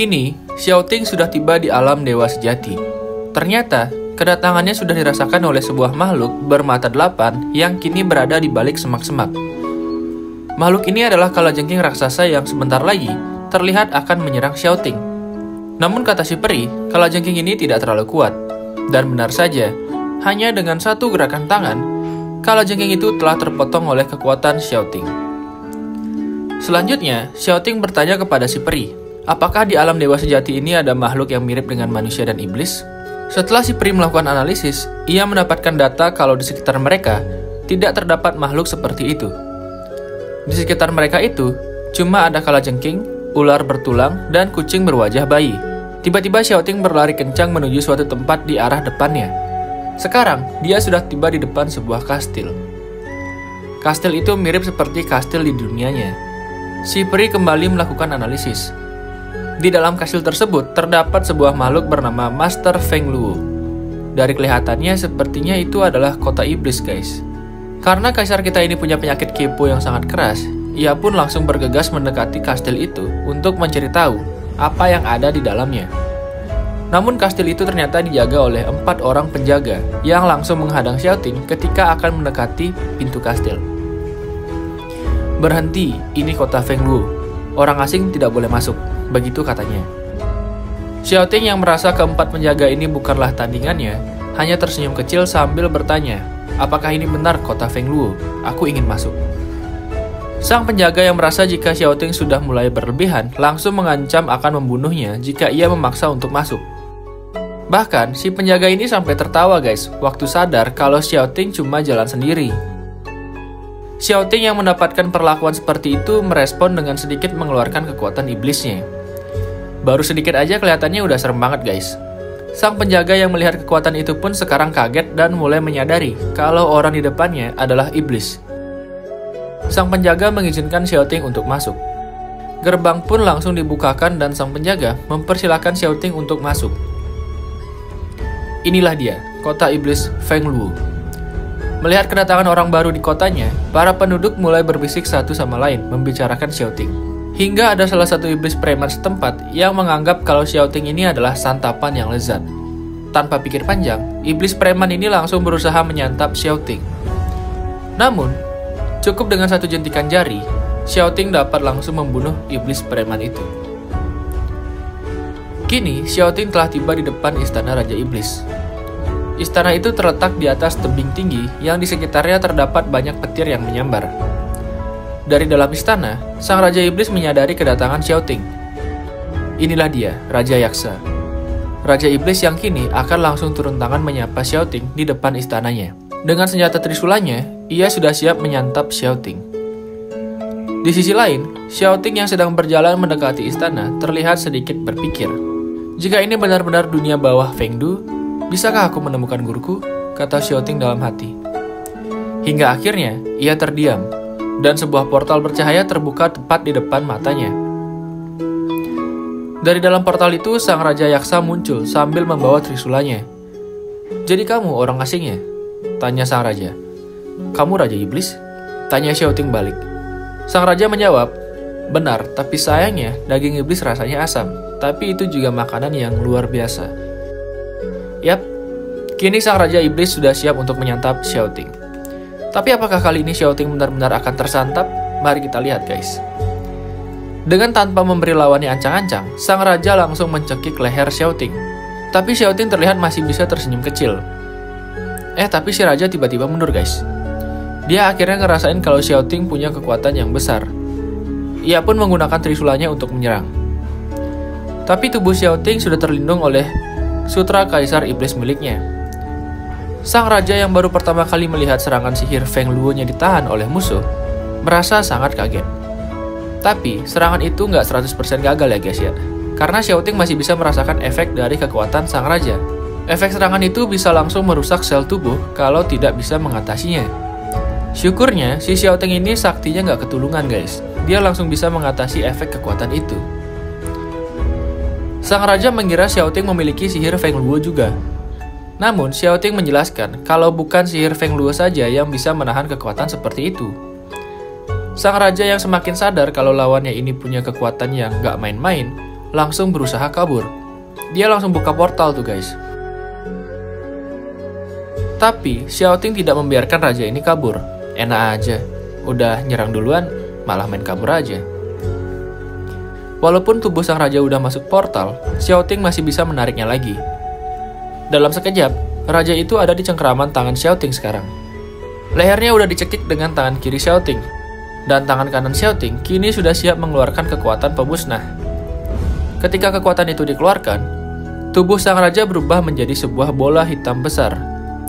Kini, Xiaoting sudah tiba di alam dewa sejati. Ternyata, kedatangannya sudah dirasakan oleh sebuah makhluk bermata 8 yang kini berada di balik semak-semak. Makhluk ini adalah kalajengking raksasa yang sebentar lagi terlihat akan menyerang Xiaoting. Namun kata si peri, kalajengking ini tidak terlalu kuat. Dan benar saja, hanya dengan satu gerakan tangan, kalajengking itu telah terpotong oleh kekuatan Xiaoting. Selanjutnya, Xiaoting bertanya kepada si peri, apakah di alam dewa sejati ini ada makhluk yang mirip dengan manusia dan iblis? Setelah si peri melakukan analisis, ia mendapatkan data kalau di sekitar mereka tidak terdapat makhluk seperti itu. Di sekitar mereka itu, cuma ada kalajengking, ular bertulang, dan kucing berwajah bayi. Tiba-tiba Xiaoting berlari kencang menuju suatu tempat di arah depannya. Sekarang, dia sudah tiba di depan sebuah kastil. Kastil itu mirip seperti kastil di dunianya. Si peri kembali melakukan analisis. Di dalam kastil tersebut, terdapat sebuah makhluk bernama Master Feng Luo. Dari kelihatannya, sepertinya itu adalah kota iblis, guys. Karena kaisar kita ini punya penyakit kepo yang sangat keras, ia pun langsung bergegas mendekati kastil itu untuk mencari tahu apa yang ada di dalamnya. Namun kastil itu ternyata dijaga oleh 4 orang penjaga yang langsung menghadang Xiaoting ketika akan mendekati pintu kastil. Berhenti, ini kota Feng Luo. Orang asing tidak boleh masuk, begitu katanya. Xiaoting yang merasa keempat penjaga ini bukanlah tandingannya, hanya tersenyum kecil sambil bertanya, apakah ini benar kota Feng Luo? Aku ingin masuk. Sang penjaga yang merasa jika Xiaoting sudah mulai berlebihan, langsung mengancam akan membunuhnya jika ia memaksa untuk masuk. Bahkan, si penjaga ini sampai tertawa guys, waktu sadar kalau Xiaoting cuma jalan sendiri. Xiaoting yang mendapatkan perlakuan seperti itu merespon dengan sedikit mengeluarkan kekuatan iblisnya. Baru sedikit aja kelihatannya udah serem banget guys. Sang penjaga yang melihat kekuatan itu pun sekarang kaget dan mulai menyadari kalau orang di depannya adalah iblis. Sang penjaga mengizinkan Xiaoting untuk masuk. Gerbang pun langsung dibukakan dan sang penjaga mempersilahkan Xiaoting untuk masuk. Inilah dia, kota iblis Feng Luo. Melihat kedatangan orang baru di kotanya, para penduduk mulai berbisik satu sama lain membicarakan Xiaoting. Hingga ada salah satu iblis preman setempat yang menganggap kalau Xiaoting ini adalah santapan yang lezat. Tanpa pikir panjang, iblis preman ini langsung berusaha menyantap Xiaoting. Namun, cukup dengan satu jentikan jari, Xiaoting dapat langsung membunuh iblis preman itu. Kini, Xiaoting telah tiba di depan istana Raja Iblis. Istana itu terletak di atas tebing tinggi yang di sekitarnya terdapat banyak petir yang menyambar. Dari dalam istana, sang Raja Iblis menyadari kedatangan Xiaoting. Inilah dia, Raja Yaksa. Raja Iblis yang kini akan langsung turun tangan menyapa Xiaoting di depan istananya. Dengan senjata trisulanya, ia sudah siap menyantap Xiaoting. Di sisi lain, Xiaoting yang sedang berjalan mendekati istana terlihat sedikit berpikir. Jika ini benar-benar dunia bawah Feng Du, bisakah aku menemukan guruku? Kata Xiaoting dalam hati. Hingga akhirnya, ia terdiam, dan sebuah portal bercahaya terbuka tepat di depan matanya. Dari dalam portal itu, sang Raja Yaksa muncul sambil membawa trisulanya. Jadi kamu orang asingnya? Tanya sang raja. Kamu Raja Iblis? Tanya Xiaoting balik. Sang raja menjawab, benar, tapi sayangnya daging iblis rasanya asam. Tapi itu juga makanan yang luar biasa. Yap, kini sang Raja Iblis sudah siap untuk menyantap Xiaoting. Tapi apakah kali ini Xiaoting benar-benar akan tersantap? Mari kita lihat guys. Dengan tanpa memberi lawannya ancang-ancang, sang raja langsung mencekik leher Xiaoting. Tapi Xiaoting terlihat masih bisa tersenyum kecil. Tapi si raja tiba-tiba mundur guys. Dia akhirnya ngerasain kalau Xiaoting punya kekuatan yang besar. Ia pun menggunakan trisulanya untuk menyerang. Tapi tubuh Xiaoting sudah terlindung oleh sutra kaisar iblis miliknya. Sang raja yang baru pertama kali melihat serangan sihir Feng Luo-nya ditahan oleh musuh, merasa sangat kaget. Tapi serangan itu nggak 100% gagal ya guys ya. Karena Xiaoting masih bisa merasakan efek dari kekuatan sang raja. Efek serangan itu bisa langsung merusak sel tubuh kalau tidak bisa mengatasinya. Syukurnya, si Xiaoting ini saktinya nggak ketulungan guys. Dia langsung bisa mengatasi efek kekuatan itu. Sang raja mengira Xiaoting memiliki sihir Feng Luo juga. Namun, Xiaoting menjelaskan kalau bukan sihir Feng Luo saja yang bisa menahan kekuatan seperti itu. Sang raja yang semakin sadar kalau lawannya ini punya kekuatan yang nggak main-main, langsung berusaha kabur. Dia langsung buka portal tuh guys. Tapi Xiaoting tidak membiarkan raja ini kabur. Enak aja, udah nyerang duluan, malah main kabur aja. Walaupun tubuh sang raja udah masuk portal, Xiaoting masih bisa menariknya lagi. Dalam sekejap, raja itu ada di cengkeraman tangan Xiaoting sekarang. Lehernya udah dicekik dengan tangan kiri Xiaoting, dan tangan kanan Xiaoting kini sudah siap mengeluarkan kekuatan pemusnah. Ketika kekuatan itu dikeluarkan, tubuh sang raja berubah menjadi sebuah bola hitam besar.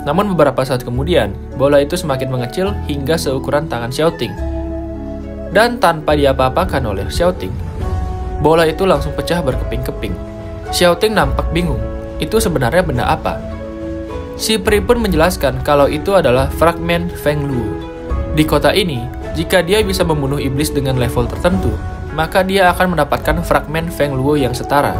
Namun beberapa saat kemudian, bola itu semakin mengecil hingga seukuran tangan Xiaoting. Dan tanpa diapa-apakan oleh Xiaoting, bola itu langsung pecah berkeping-keping. Xiaoting nampak bingung, itu sebenarnya benda apa? Si peri pun menjelaskan kalau itu adalah fragmen Feng Luo. Di kota ini, jika dia bisa membunuh iblis dengan level tertentu, maka dia akan mendapatkan fragmen Feng Luo yang setara.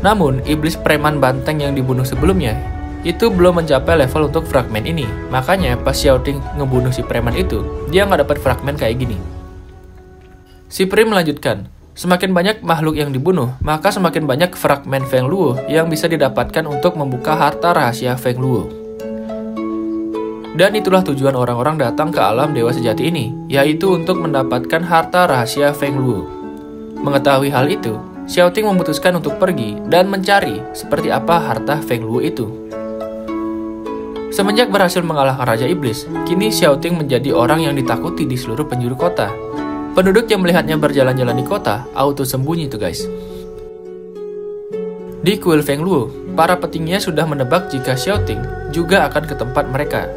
Namun, iblis preman banteng yang dibunuh sebelumnya, itu belum mencapai level untuk fragmen ini. Makanya pas Xiaoting ngebunuh si preman itu, dia nggak dapat fragmen kayak gini. Si peri melanjutkan, semakin banyak makhluk yang dibunuh, maka semakin banyak fragmen Feng Luo yang bisa didapatkan untuk membuka harta rahasia Feng Luo. Dan itulah tujuan orang-orang datang ke alam dewa sejati ini, yaitu untuk mendapatkan harta rahasia Feng Luo. Mengetahui hal itu, Xiaoting memutuskan untuk pergi dan mencari seperti apa harta Feng Luo itu. Semenjak berhasil mengalahkan Raja Iblis, kini Xiaoting menjadi orang yang ditakuti di seluruh penjuru kota. Penduduk yang melihatnya berjalan-jalan di kota, auto sembunyi tuh guys. Di kuil Feng Luo, para petingginya sudah menebak jika Xiaoting juga akan ke tempat mereka.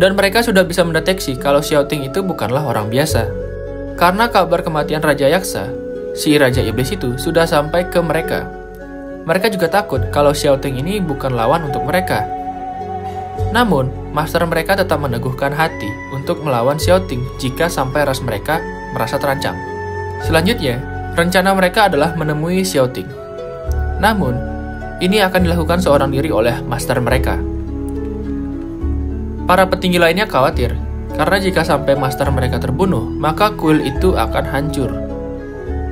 Dan mereka sudah bisa mendeteksi kalau Xiaoting itu bukanlah orang biasa. Karena kabar kematian Raja Yaksa, si Raja Iblis itu sudah sampai ke mereka. Mereka juga takut kalau Xiaoting ini bukan lawan untuk mereka. Namun, master mereka tetap meneguhkan hati untuk melawan Xiaoting jika sampai ras mereka merasa terancam. Selanjutnya, rencana mereka adalah menemui Xiaoting. Namun, ini akan dilakukan seorang diri oleh master mereka. Para petinggi lainnya khawatir, karena jika sampai master mereka terbunuh, maka kuil itu akan hancur.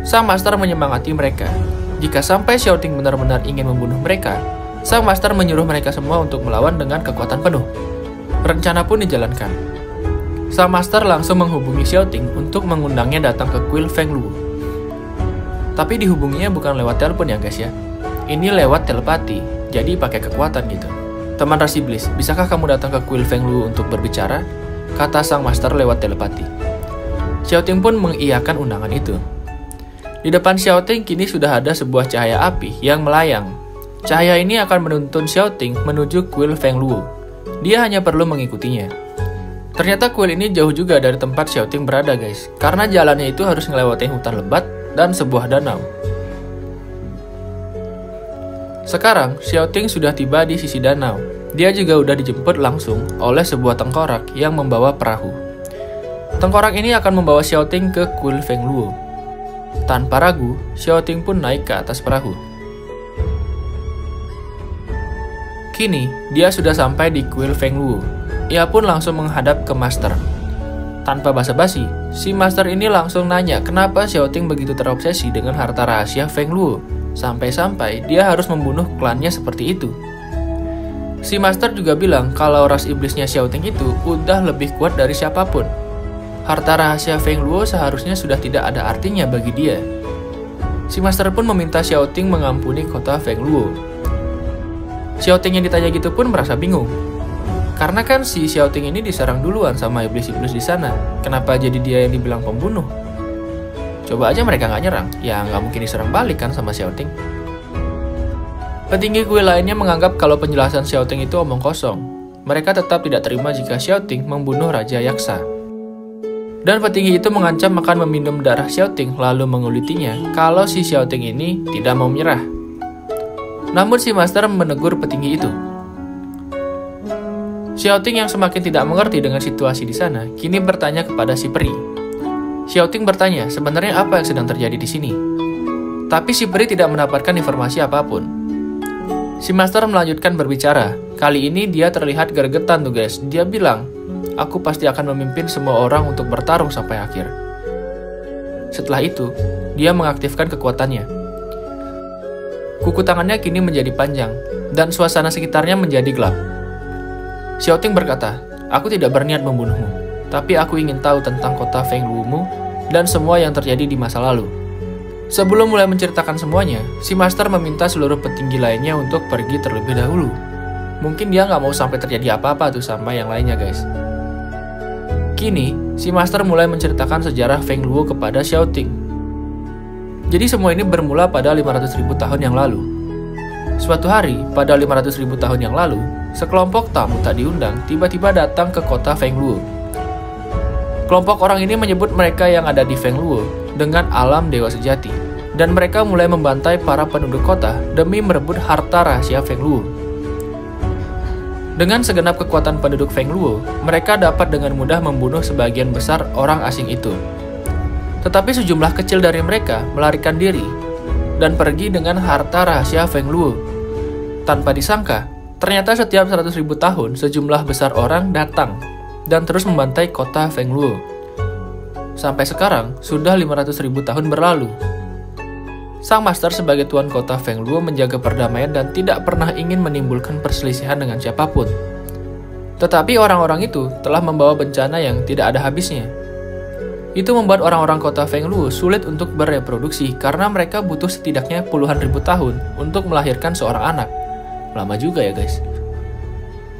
Sang master menyemangati mereka. Jika sampai Xiaoting benar-benar ingin membunuh mereka, sang master menyuruh mereka semua untuk melawan dengan kekuatan penuh. Rencana pun dijalankan. Sang master langsung menghubungi Xiaoting untuk mengundangnya datang ke kuil Feng Luo. Tapi dihubunginya bukan lewat telepon ya guys ya. Ini lewat telepati, jadi pakai kekuatan gitu. Teman ras iblis, bisakah kamu datang ke kuil Feng Luo untuk berbicara? Kata sang master lewat telepati. Xiaoting pun mengiyakan undangan itu. Di depan Xiaoting kini sudah ada sebuah cahaya api yang melayang. Cahaya ini akan menuntun Xiaoting menuju kuil Feng Luo. Dia hanya perlu mengikutinya. Ternyata kuil ini jauh juga dari tempat Xiaoting berada guys, karena jalannya itu harus ngelewatin hutan lebat dan sebuah danau. Sekarang Xiaoting sudah tiba di sisi danau. Dia juga udah dijemput langsung oleh sebuah tengkorak yang membawa perahu. Tengkorak ini akan membawa Xiaoting ke kuil Feng Luo. Tanpa ragu, Xiaoting pun naik ke atas perahu. Kini, dia sudah sampai di kuil Feng Luo. Ia pun langsung menghadap ke master. Tanpa basa-basi, si master ini langsung nanya kenapa Xiaoting begitu terobsesi dengan harta rahasia Feng Luo. Sampai-sampai dia harus membunuh klannya seperti itu. Si master juga bilang kalau ras iblisnya Xiaoting itu udah lebih kuat dari siapapun. Harta rahasia Feng Luo seharusnya sudah tidak ada artinya bagi dia. Si master pun meminta Xiaoting mengampuni kota Feng Luo. Xiaoting yang ditanya gitu pun merasa bingung. Karena kan si Xiaoting ini diserang duluan sama iblis-iblis di sana. Kenapa jadi dia yang dibilang pembunuh? Coba aja mereka nggak nyerang, ya nggak mungkin diserang balik kan sama Xiaoting. Petinggi kuil lainnya menganggap kalau penjelasan Xiaoting itu omong kosong. Mereka tetap tidak terima jika Xiaoting membunuh Raja Yaksa. Dan petinggi itu mengancam akan meminum darah Xiaoting lalu mengulitinya kalau si Xiaoting ini tidak mau menyerah. Namun si master menegur petinggi itu. Xiaoting yang semakin tidak mengerti dengan situasi di sana, kini bertanya kepada si peri. Xiaoting bertanya sebenarnya apa yang sedang terjadi di sini. Tapi si peri tidak mendapatkan informasi apapun. Si master melanjutkan berbicara. Kali ini dia terlihat gregetan tuh guys. Dia bilang, aku pasti akan memimpin semua orang untuk bertarung sampai akhir. Setelah itu, dia mengaktifkan kekuatannya. Kuku tangannya kini menjadi panjang, dan suasana sekitarnya menjadi gelap. Xiaoting berkata, "Aku tidak berniat membunuhmu, tapi aku ingin tahu tentang kota Fengluomu dan semua yang terjadi di masa lalu." Sebelum mulai menceritakan semuanya, si Master meminta seluruh petinggi lainnya untuk pergi terlebih dahulu. Mungkin dia nggak mau sampai terjadi apa-apa tuh sama yang lainnya, guys. Kini, si Master mulai menceritakan sejarah Fengluo kepada Xiaoting. Jadi semua ini bermula pada 500.000 tahun yang lalu. Suatu hari, pada 500.000 tahun yang lalu, sekelompok tamu tak diundang tiba-tiba datang ke kota Fengluo. Kelompok orang ini menyebut mereka yang ada di Fengluo dengan alam dewa sejati, dan mereka mulai membantai para penduduk kota demi merebut harta rahasia Fengluo. Dengan segenap kekuatan penduduk Fengluo, mereka dapat dengan mudah membunuh sebagian besar orang asing itu. Tetapi sejumlah kecil dari mereka melarikan diri dan pergi dengan harta rahasia Fengluo. Tanpa disangka, ternyata setiap 100.000 tahun sejumlah besar orang datang dan terus membantai kota Fengluo. Sampai sekarang, sudah 500.000 tahun berlalu. Sang Master sebagai tuan kota Fengluo menjaga perdamaian dan tidak pernah ingin menimbulkan perselisihan dengan siapapun. Tetapi orang-orang itu telah membawa bencana yang tidak ada habisnya. Itu membuat orang-orang kota Fengluo sulit untuk bereproduksi karena mereka butuh setidaknya puluhan ribu tahun untuk melahirkan seorang anak. Lama juga ya guys.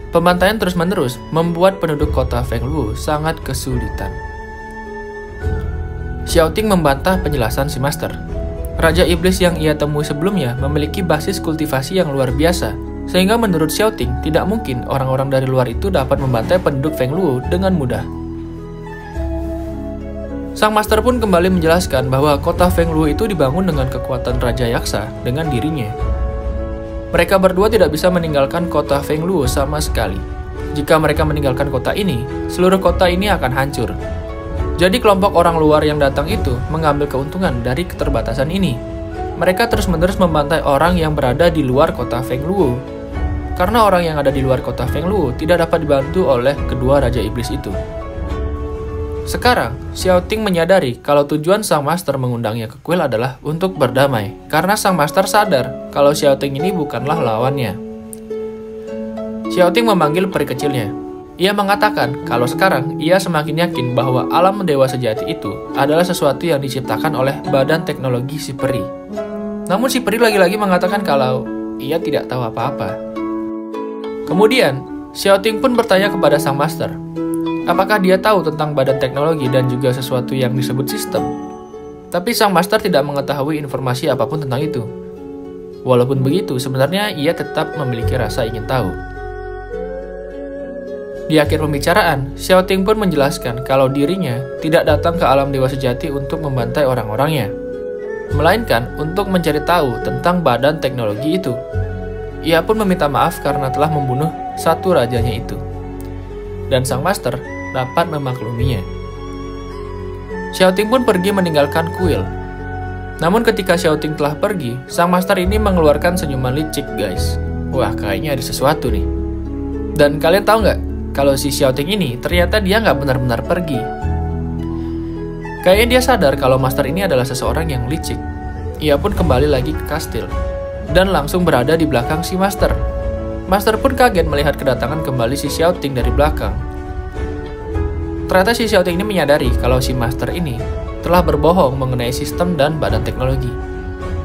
Pembantaian terus-menerus membuat penduduk kota Fengluo sangat kesulitan. Xiaoting membantah penjelasan si Master. Raja Iblis yang ia temui sebelumnya memiliki basis kultivasi yang luar biasa, sehingga menurut Xiaoting tidak mungkin orang-orang dari luar itu dapat membantai penduduk Fengluo dengan mudah. Sang Master pun kembali menjelaskan bahwa kota Fengluo itu dibangun dengan kekuatan Raja Yaksa dengan dirinya. Mereka berdua tidak bisa meninggalkan kota Fengluo sama sekali. Jika mereka meninggalkan kota ini, seluruh kota ini akan hancur. Jadi kelompok orang luar yang datang itu mengambil keuntungan dari keterbatasan ini. Mereka terus-menerus membantai orang yang berada di luar kota Fengluo. Karena orang yang ada di luar kota Fengluo tidak dapat dibantu oleh kedua Raja Iblis itu. Sekarang, Xiaoting menyadari kalau tujuan Sang Master mengundangnya ke kuil adalah untuk berdamai, karena Sang Master sadar kalau Xiaoting ini bukanlah lawannya. Xiaoting memanggil peri kecilnya. Ia mengatakan kalau sekarang ia semakin yakin bahwa alam dewa sejati itu adalah sesuatu yang diciptakan oleh badan teknologi si peri. Namun si peri lagi-lagi mengatakan kalau ia tidak tahu apa-apa. Kemudian, Xiaoting pun bertanya kepada Sang Master, apakah dia tahu tentang badan teknologi dan juga sesuatu yang disebut sistem? Tapi Sang Master tidak mengetahui informasi apapun tentang itu. Walaupun begitu, sebenarnya ia tetap memiliki rasa ingin tahu. Di akhir pembicaraan, Xiaoting pun menjelaskan kalau dirinya tidak datang ke alam dewa sejati untuk membantai orang-orangnya, melainkan untuk mencari tahu tentang badan teknologi itu. Ia pun meminta maaf karena telah membunuh satu rajanya itu. Dan Sang Master dapat memakluminya. Xiaoting pun pergi meninggalkan kuil. Namun ketika Xiaoting telah pergi, Sang Master ini mengeluarkan senyuman licik guys. Wah, kayaknya ada sesuatu nih. Dan kalian tahu nggak, kalau si Xiaoting ini ternyata dia nggak benar-benar pergi. Kayaknya dia sadar kalau Master ini adalah seseorang yang licik. Ia pun kembali lagi ke kastil dan langsung berada di belakang si Master. Master pun kaget melihat kedatangan kembali si Xiaoting dari belakang. Ternyata si Xiaoting ini menyadari kalau si Master ini telah berbohong mengenai sistem dan badan teknologi.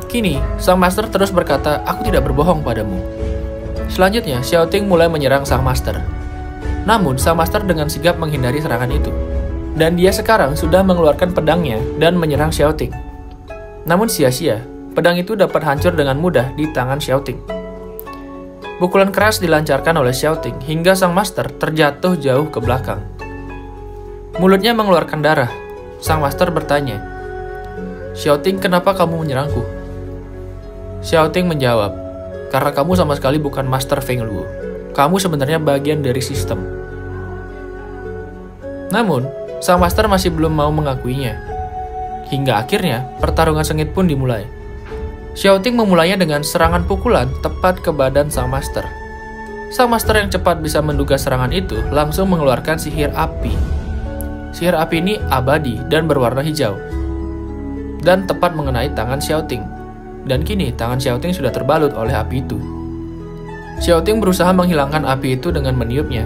Kini, Sang Master terus berkata, "Aku tidak berbohong padamu." Selanjutnya, Xiaoting mulai menyerang Sang Master. Namun, Sang Master dengan sigap menghindari serangan itu. Dan dia sekarang sudah mengeluarkan pedangnya dan menyerang Xiaoting. Namun sia-sia, pedang itu dapat hancur dengan mudah di tangan Xiaoting. Pukulan keras dilancarkan oleh Xiaoting hingga Sang Master terjatuh jauh ke belakang. Mulutnya mengeluarkan darah. Sang Master bertanya, "Xiaoting, kenapa kamu menyerangku?" Xiaoting menjawab, "Karena kamu sama sekali bukan Master Fengluo. Kamu sebenarnya bagian dari sistem." Namun, Sang Master masih belum mau mengakuinya. Hingga akhirnya, pertarungan sengit pun dimulai. Xiaoting memulainya dengan serangan pukulan tepat ke badan Sang Master. Sang Master yang cepat bisa menduga serangan itu langsung mengeluarkan sihir api. Sihir api ini abadi dan berwarna hijau. dan tepat mengenai tangan Xiaoting. Dan kini tangan Xiaoting sudah terbalut oleh api itu. Xiaoting berusaha menghilangkan api itu dengan meniupnya.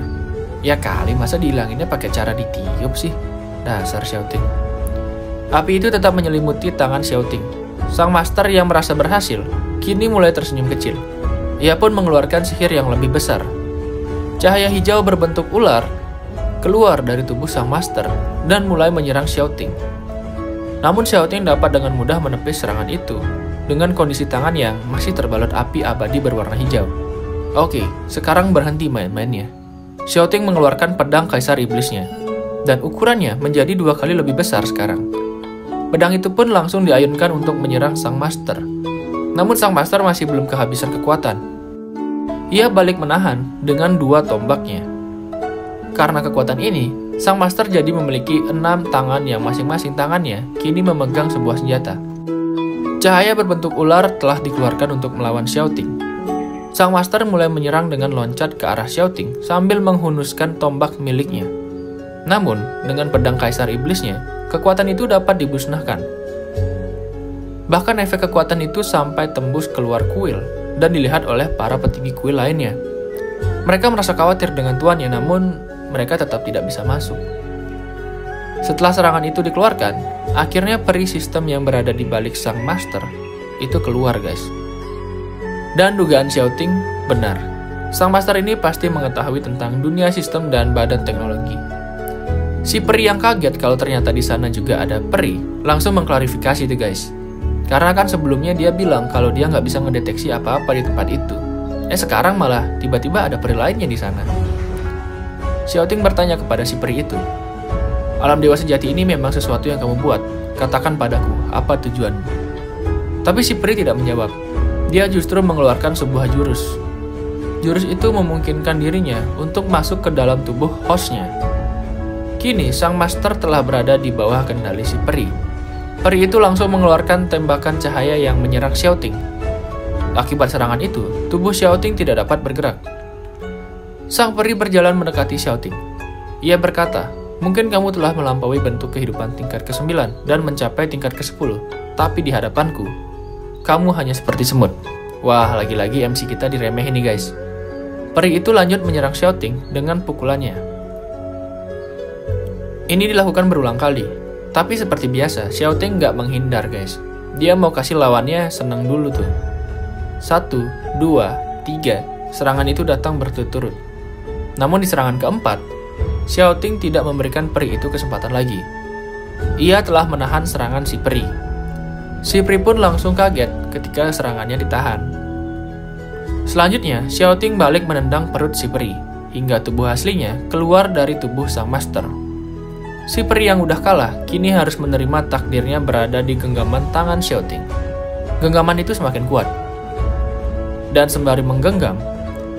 Ya kali, masa dihilanginnya pakai cara ditiup sih? Dasar Xiaoting. Api itu tetap menyelimuti tangan Xiaoting. Sang master yang merasa berhasil, kini mulai tersenyum kecil. Ia pun mengeluarkan sihir yang lebih besar. Cahaya hijau berbentuk ular keluar dari tubuh sang master dan mulai menyerang Xiaoting. Namun Xiaoting dapat dengan mudah menepis serangan itu dengan kondisi tangan yang masih terbalut api abadi berwarna hijau. Oke, sekarang berhenti main-mainnya. Xiaoting mengeluarkan pedang kaisar iblisnya, dan ukurannya menjadi 2 kali lebih besar sekarang. Pedang itu pun langsung diayunkan untuk menyerang sang master. Namun sang master masih belum kehabisan kekuatan. Ia balik menahan dengan 2 tombaknya. Karena kekuatan ini, sang master jadi memiliki 6 tangan yang masing-masing tangannya kini memegang sebuah senjata. Cahaya berbentuk ular telah dikeluarkan untuk melawan Xiaoting. Sang master mulai menyerang dengan loncat ke arah Xiaoting sambil menghunuskan tombak miliknya. Namun, dengan pedang kaisar iblisnya, kekuatan itu dapat dimusnahkan. Bahkan efek kekuatan itu sampai tembus keluar kuil dan dilihat oleh para petinggi kuil lainnya. Mereka merasa khawatir dengan tuannya, namun mereka tetap tidak bisa masuk. Setelah serangan itu dikeluarkan, akhirnya peri sistem yang berada di balik sang master itu keluar, guys. Dan dugaan Xiaoting benar. Sang master ini pasti mengetahui tentang dunia sistem dan badan teknologi. Si peri yang kaget kalau ternyata di sana juga ada peri, langsung mengklarifikasi itu, guys. Karena kan sebelumnya dia bilang kalau dia nggak bisa ngedeteksi apa-apa di tempat itu. Sekarang malah tiba-tiba ada peri lainnya di sana. Xiaoting bertanya kepada si peri itu, "Alam dewa sejati ini memang sesuatu yang kamu buat. Katakan padaku, apa tujuanmu?" Tapi si peri tidak menjawab. Dia justru mengeluarkan sebuah jurus. Jurus itu memungkinkan dirinya untuk masuk ke dalam tubuh hostnya. Kini, sang master telah berada di bawah kendali si peri. Peri itu langsung mengeluarkan tembakan cahaya yang menyerang Xiaoting. Akibat serangan itu, tubuh Xiaoting tidak dapat bergerak. Sang peri berjalan mendekati Xiaoting. Ia berkata, "Mungkin kamu telah melampaui bentuk kehidupan tingkat ke-9 dan mencapai tingkat ke-10, tapi di hadapanku, kamu hanya seperti semut." Wah, lagi-lagi MC kita diremehin nih, guys. Peri itu lanjut menyerang Xiaoting dengan pukulannya. Ini dilakukan berulang kali, tapi seperti biasa, Xiaoting nggak menghindar, guys. Dia mau kasih lawannya senang dulu tuh. 1, 2, 3, serangan itu datang berturut-turut. Namun di serangan keempat, Xiaoting tidak memberikan peri itu kesempatan lagi. Ia telah menahan serangan si peri. Si peri pun langsung kaget ketika serangannya ditahan. Selanjutnya, Xiaoting balik menendang perut si peri, hingga tubuh aslinya keluar dari tubuh sang master. Si peri yang udah kalah, kini harus menerima takdirnya berada di genggaman tangan Xiaoting. Genggaman itu semakin kuat. Dan sembari menggenggam,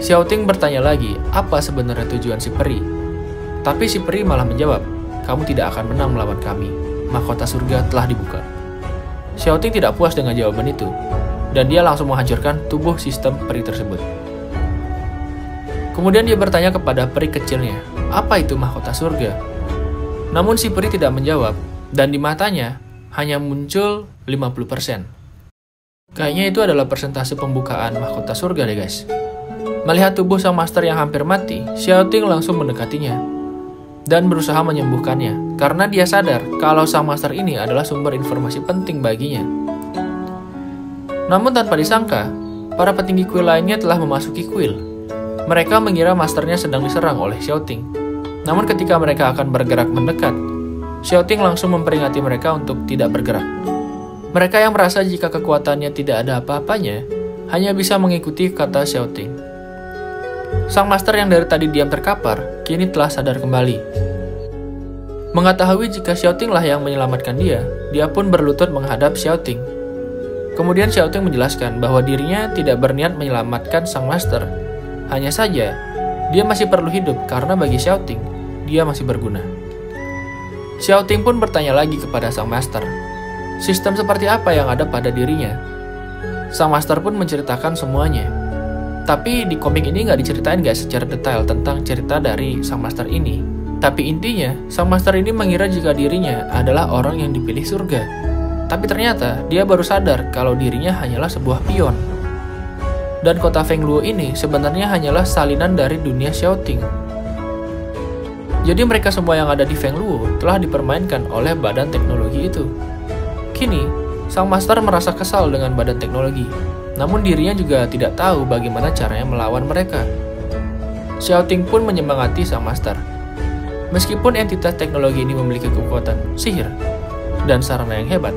Xiaoting bertanya lagi apa sebenarnya tujuan si peri. Tapi si peri malah menjawab, "Kamu tidak akan menang melawan kami. Mahkota surga telah dibuka." Xiaoting tidak puas dengan jawaban itu, dan dia langsung menghancurkan tubuh sistem peri tersebut. Kemudian dia bertanya kepada peri kecilnya, "Apa itu mahkota surga?" Namun si peri tidak menjawab, dan di matanya hanya muncul 50%. Kayaknya itu adalah persentase pembukaan mahkota surga deh, guys. Melihat tubuh sang master yang hampir mati, Xiaoting langsung mendekatinya dan berusaha menyembuhkannya, karena dia sadar kalau sang master ini adalah sumber informasi penting baginya. Namun tanpa disangka, para petinggi kuil lainnya telah memasuki kuil. Mereka mengira masternya sedang diserang oleh Xiaoting. Namun ketika mereka akan bergerak mendekat, Xiaoting langsung memperingati mereka untuk tidak bergerak. Mereka yang merasa jika kekuatannya tidak ada apa-apanya, hanya bisa mengikuti kata Xiaoting. Sang master yang dari tadi diam terkapar, kini telah sadar kembali. Mengetahui jika Xiaoting lah yang menyelamatkan dia pun berlutut menghadap Xiaoting. Kemudian Xiaoting menjelaskan bahwa dirinya tidak berniat menyelamatkan sang master. Hanya saja, dia masih perlu hidup karena bagi Xiaoting, dia masih berguna. Xiaoting pun bertanya lagi kepada sang master, sistem seperti apa yang ada pada dirinya. Sang master pun menceritakan semuanya. Tapi di komik ini nggak diceritain guys secara detail tentang cerita dari sang master ini. Tapi intinya, sang master ini mengira jika dirinya adalah orang yang dipilih surga. Tapi ternyata dia baru sadar kalau dirinya hanyalah sebuah pion. Dan kota Fengluo ini sebenarnya hanyalah salinan dari dunia Xiaoting. Jadi mereka semua yang ada di Fengluo telah dipermainkan oleh badan teknologi itu. Kini, sang master merasa kesal dengan badan teknologi. Namun dirinya juga tidak tahu bagaimana caranya melawan mereka. Xiaoting pun menyemangati sang master. Meskipun entitas teknologi ini memiliki kekuatan sihir dan sarana yang hebat,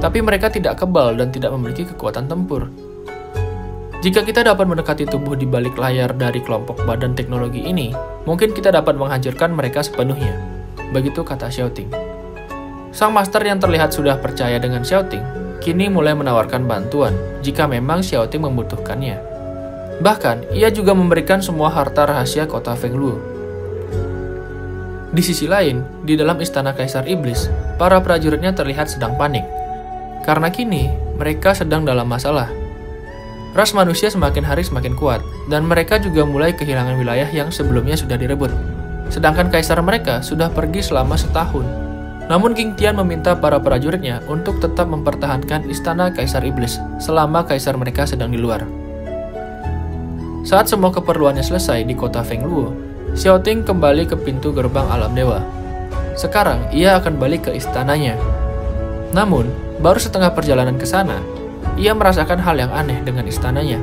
tapi mereka tidak kebal dan tidak memiliki kekuatan tempur. Jika kita dapat mendekati tubuh di balik layar dari kelompok badan teknologi ini, mungkin kita dapat menghancurkan mereka sepenuhnya. Begitu kata Xiaoting. Sang master yang terlihat sudah percaya dengan Xiaoting, kini mulai menawarkan bantuan jika memang Xiaoting membutuhkannya. Bahkan, ia juga memberikan semua harta rahasia kota Fengluo. Di sisi lain, di dalam istana Kaisar Iblis, para prajuritnya terlihat sedang panik. Karena kini, mereka sedang dalam masalah. Ras manusia semakin hari semakin kuat, dan mereka juga mulai kehilangan wilayah yang sebelumnya sudah direbut. Sedangkan kaisar mereka sudah pergi selama setahun. Namun King Tian meminta para prajuritnya untuk tetap mempertahankan istana Kaisar Iblis selama kaisar mereka sedang di luar. Saat semua keperluannya selesai di kota Fengluo, Xiaoting kembali ke pintu gerbang alam dewa. Sekarang ia akan balik ke istananya. Namun, baru setengah perjalanan ke sana, ia merasakan hal yang aneh dengan istananya.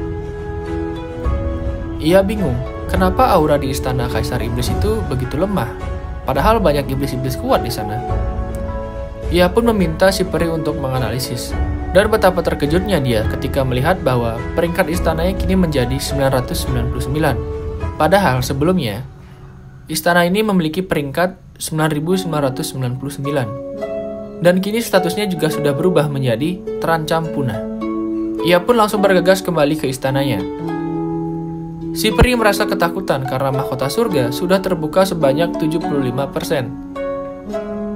Ia bingung, kenapa aura di istana Kaisar Iblis itu begitu lemah, padahal banyak iblis-iblis kuat di sana. Ia pun meminta si peri untuk menganalisis, dan betapa terkejutnya dia ketika melihat bahwa peringkat istananya kini menjadi 999. Padahal sebelumnya, istana ini memiliki peringkat 9.999. Dan kini statusnya juga sudah berubah menjadi terancam punah. Ia pun langsung bergegas kembali ke istananya. Si peri merasa ketakutan karena mahkota surga sudah terbuka sebanyak 75%.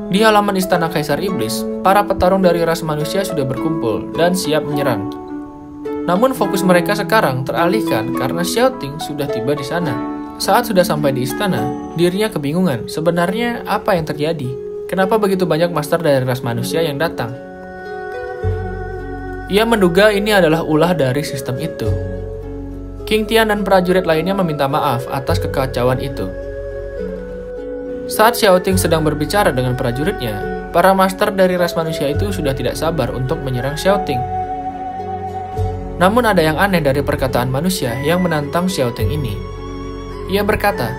Di halaman istana Kaisar Iblis, para petarung dari ras manusia sudah berkumpul dan siap menyerang. Namun fokus mereka sekarang teralihkan karena Xiaoting sudah tiba di sana. Saat sudah sampai di istana, dirinya kebingungan sebenarnya apa yang terjadi. Kenapa begitu banyak master dari ras manusia yang datang? Ia menduga ini adalah ulah dari sistem itu. King Tian dan prajurit lainnya meminta maaf atas kekacauan itu. Saat Xiaoting sedang berbicara dengan prajuritnya, para master dari ras manusia itu sudah tidak sabar untuk menyerang Xiaoting. Namun ada yang aneh dari perkataan manusia yang menantang Xiaoting ini. Ia berkata,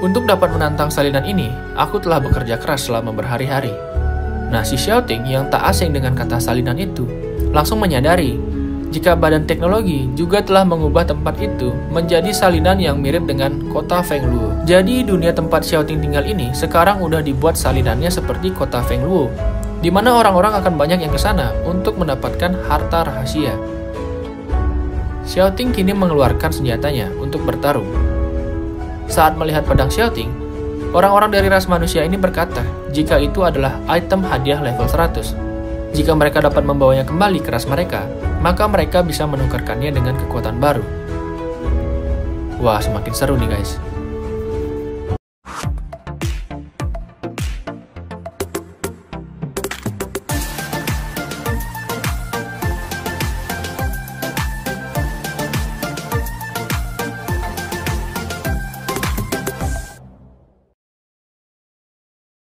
"Untuk dapat menantang salinan ini, aku telah bekerja keras selama berhari-hari." Nah, si Xiaoting yang tak asing dengan kata salinan itu, langsung menyadari jika badan teknologi juga telah mengubah tempat itu menjadi salinan yang mirip dengan kota Fengluo. Jadi dunia tempat Xiaoting tinggal ini sekarang udah dibuat salinannya seperti kota Fengluo, di mana orang-orang akan banyak yang ke sana untuk mendapatkan harta rahasia. Xiaoting kini mengeluarkan senjatanya untuk bertarung. Saat melihat pedang Xiaoting, orang-orang dari ras manusia ini berkata jika itu adalah item hadiah level 100. Jika mereka dapat membawanya kembali ke ras mereka, maka mereka bisa menukarkannya dengan kekuatan baru. Wah, semakin seru nih guys.